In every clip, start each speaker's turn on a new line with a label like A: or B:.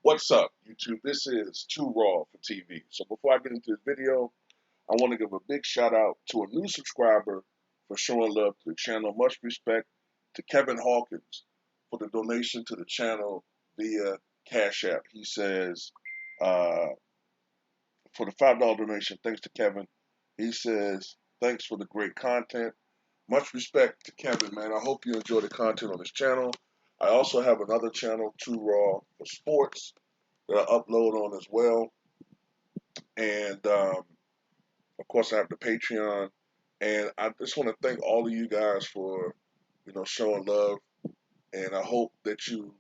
A: What's up, YouTube? This is Too Raw for TV. So before I get into this video, I want to give a big shout out to a new subscriber for showing love to the channel. Much respect to Kevin Hawkins for the donation to the channel via Cash App. He says, for the $5 donation, thanks to Kevin. He says, thanks for the great content. Much respect to Kevin, man. I hope you enjoy the content on this channel. I also have another channel, Too Raw for Sports, that I upload on as well. And of course, I have the Patreon. And I just want to thank all of you guys for, showing love. And I hope that you,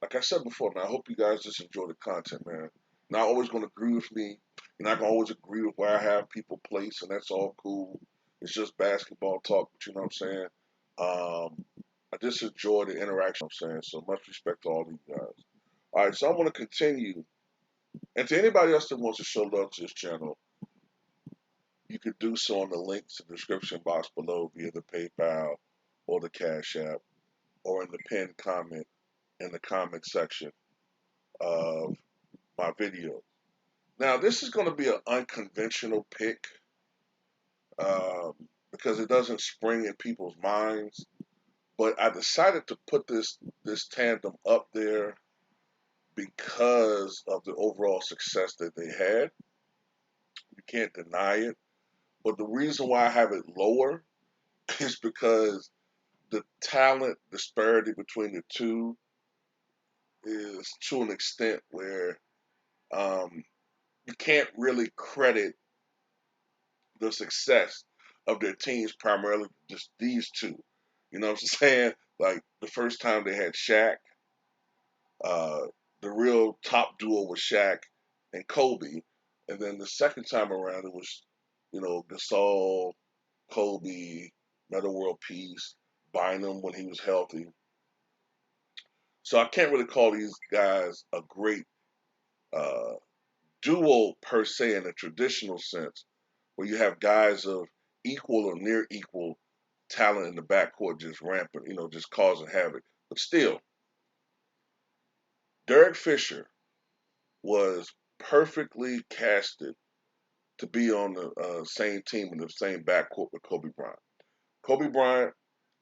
A: like I said before, man, I hope you guys just enjoy the content, man. Not always going to agree with me. You're not going to always agree with where I have people placed, and that's all cool. It's just basketball talk, but you know what I'm saying? I just enjoy the interaction, I'm saying. So much respect to all of you guys. All right, so I'm going to continue. And to anybody else that wants to show love to this channel, you can do so on the links in the description box below via the PayPal or the Cash App or in the pinned comment in the comment section of my video. Now, this is going to be an unconventional pick because it doesn't spring in people's minds. But I decided to put this tandem up there because of the overall success that they had. You can't deny it. But the reason why I have it lower is because the talent disparity between the two is to an extent where you can't really credit the success of their teams primarily just these two. You know what I'm saying? Like the first time they had Shaq, uh, the real top duo was Shaq and Kobe, and then the second time around it was, Gasol, Kobe, Metta World Peace, Bynum when he was healthy. So I can't really call these guys a great uh, duo per se in a traditional sense, where you have guys of equal or near equal talent in the backcourt just rampant, just causing havoc. But still, Derek Fisher was perfectly casted to be on the same team in the same backcourt with Kobe Bryant. Kobe Bryant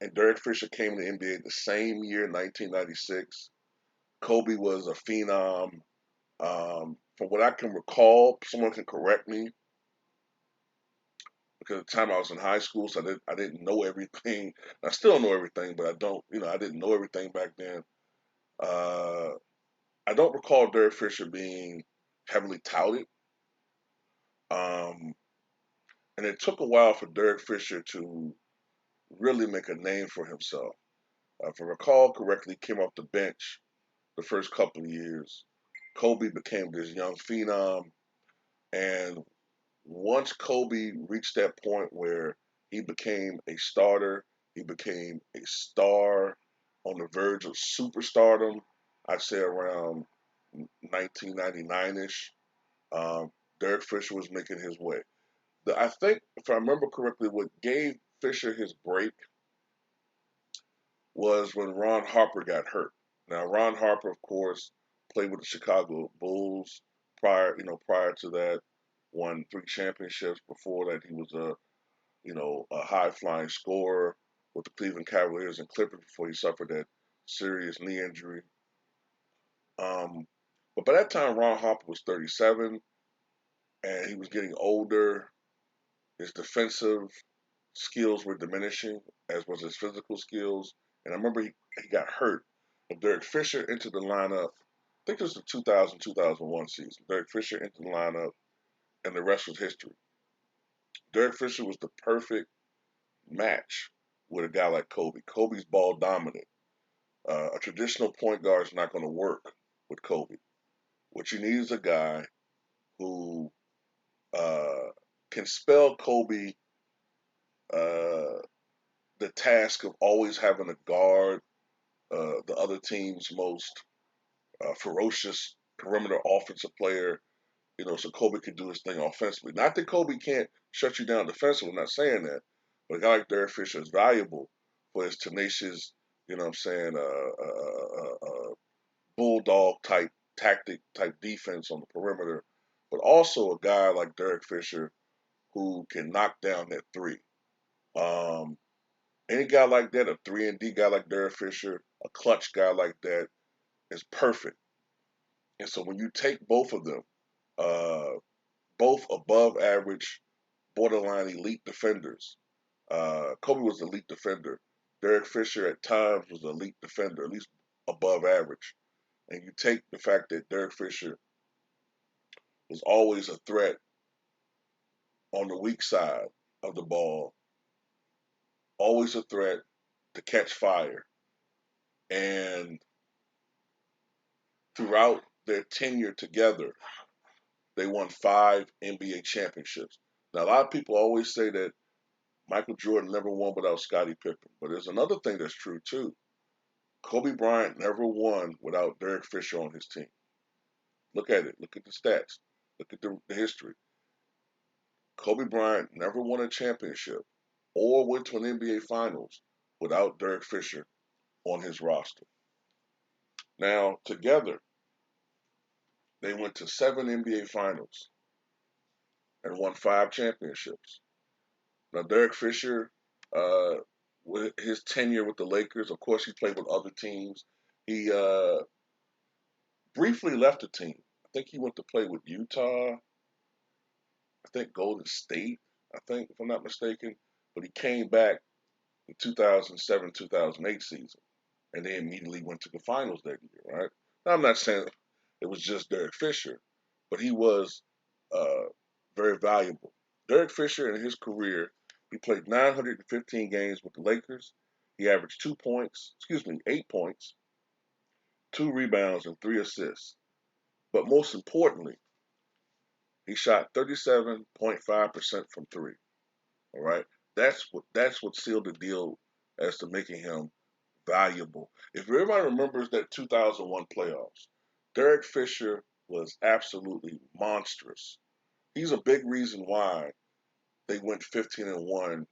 A: and Derek Fisher came to the NBA the same year, 1996. Kobe was a phenom. From what I can recall, someone can correct me, because at the time I was in high school, so I didn't know everything. I still don't know everything, but I don't, I didn't know everything back then. Uh, I don't recall Derek Fisher being heavily touted. Um, and it took a while for Derek Fisher to really make a name for himself. If I recall correctly, he came off the bench the first couple of years. Kobe became this young phenom, and once Kobe reached that point where he became a starter, he became a star on the verge of superstardom, I'd say around 1999-ish, Derek Fisher was making his way. I think, if I remember correctly, what gave Fisher his break was when Ron Harper got hurt. Now, Ron Harper, of course, played with the Chicago Bulls prior to that, won 3 championships. Before that, he was a high flying scorer with the Cleveland Cavaliers and Clippers before he suffered that serious knee injury. But by that time, Ron Harper was 37 and he was getting older. His defensive skills were diminishing, as was his physical skills. And I remember he got hurt. And Derek Fisher entered the lineup. I think it was the 2000-2001 season. Derek Fisher entered the lineup, and the rest was history. Derek Fisher was the perfect match with a guy like Kobe. Kobe's ball dominant. A traditional point guard is not going to work with Kobe. What you need is a guy who can spell Kobe the task of always having a guard the other team's most ferocious perimeter offensive player, so Kobe can do his thing offensively. Not that Kobe can't shut you down defensively, I'm not saying that, but a guy like Derek Fisher is valuable for his tenacious, you know what I'm saying, bulldog type tactic type defense on the perimeter, but also a guy like Derek Fisher who can knock down that three. Um, any guy like that, a 3-and-D guy like Derek Fisher, a clutch guy like that is perfect. And so when you take both of them, uh, both above average, borderline elite defenders. Kobe was an elite defender. Derek Fisher at times was an elite defender, at least above average. And you take the fact that Derek Fisher was always a threat on the weak side of the ball, always a threat to catch fire. And throughout their tenure together, they won 5 NBA championships. Now, a lot of people always say that Michael Jordan never won without Scottie Pippen, but there's another thing that's true too. Kobe Bryant never won without Derek Fisher on his team. Look at it. Look at the stats. Look at the history. Kobe Bryant never won a championship or went to an NBA Finals without Derek Fisher on his roster. Now, together, they went to 7 NBA Finals and won 5 championships. Now, Derek Fisher, uh, with his tenure with the Lakers, of course, he played with other teams. He briefly left the team. I think he went to play with Utah. I think Golden State. I think, if I'm not mistaken. But he came back in 2007, 2008 season, and they immediately went to the finals that year. Right? Now, I'm not saying it was just Derek Fisher, but he was uh, very valuable. Derek Fisher in his career, he played 915 games with the Lakers. He averaged 2 points, 8 points, 2 rebounds, and 3 assists. But most importantly, he shot 37.5% from three. All right, that's what sealed the deal as to making him valuable. If everybody remembers that 2001 playoffs, Derek Fisher was absolutely monstrous. He's a big reason why they went 15-1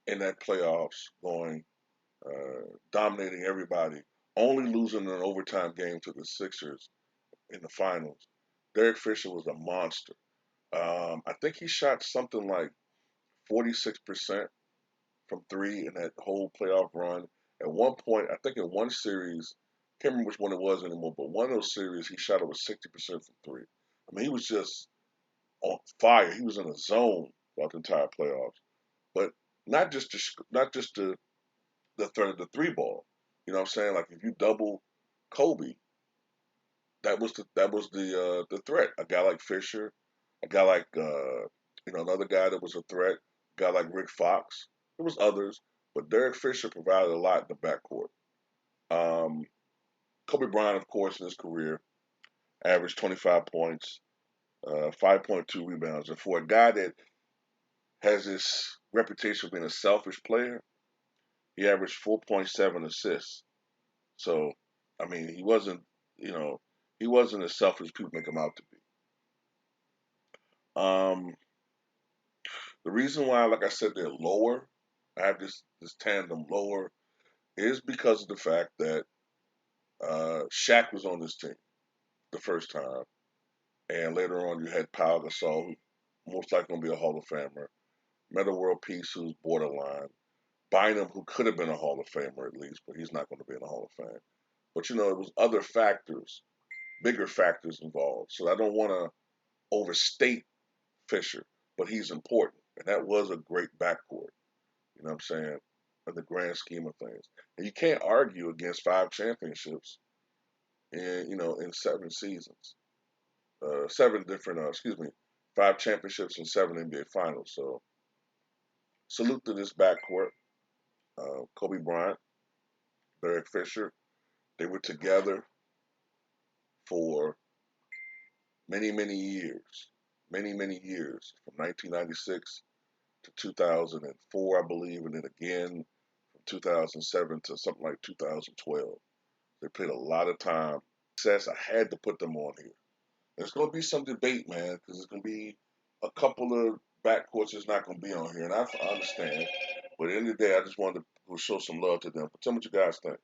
A: in that playoffs, going dominating everybody, only losing an overtime game to the Sixers in the finals. Derek Fisher was a monster. I think he shot something like 46% from three in that whole playoff run. At one point, I think in one series, can't remember which one it was anymore, but one of those series he shot over 60% from three. I mean, he was just on fire. He was in a zone throughout the entire playoffs. But not just the threat of the three ball. You know what I'm saying? Like if you double Kobe, that was the threat. A guy like Fisher, a guy like another guy that was a threat, a guy like Rick Fox. There was others, but Derek Fisher provided a lot in the backcourt. Um, Kobe Bryant, of course, in his career, averaged 25 points, 5.2 rebounds, and for a guy that has this reputation for being a selfish player, he averaged 4.7 assists. So, I mean, you know, he wasn't as selfish as people make him out to be. Um, the reason why, like I said, they're lower, I have this tandem lower, is because of the fact that Shaq was on this team the first time, and later on you had Pau Gasol, who most likely gonna be a Hall of Famer, Metta World Peace, who's borderline, Bynum, who could have been a Hall of Famer at least, but he's not going to be in the Hall of Fame. But it was other factors, bigger factors involved. So I don't want to overstate Fisher, but he's important, and that was a great backcourt. You know what I'm saying? In the grand scheme of things, and you can't argue against 5 championships in 7 seasons, 7 different, 5 championships and 7 NBA Finals. So salute to this backcourt. Kobe Bryant, Derek Fisher. They were together for many, many years, from 1996 to 2004, I believe, and then again from 2007 to something like 2012. They played a lot of time. Success, I had to put them on here. There's going to be some debate, man, because there's going to be a couple of backcourts that's not going to be on here, and I understand. But at the end of the day, I just wanted to show some love to them. But tell me what you guys think.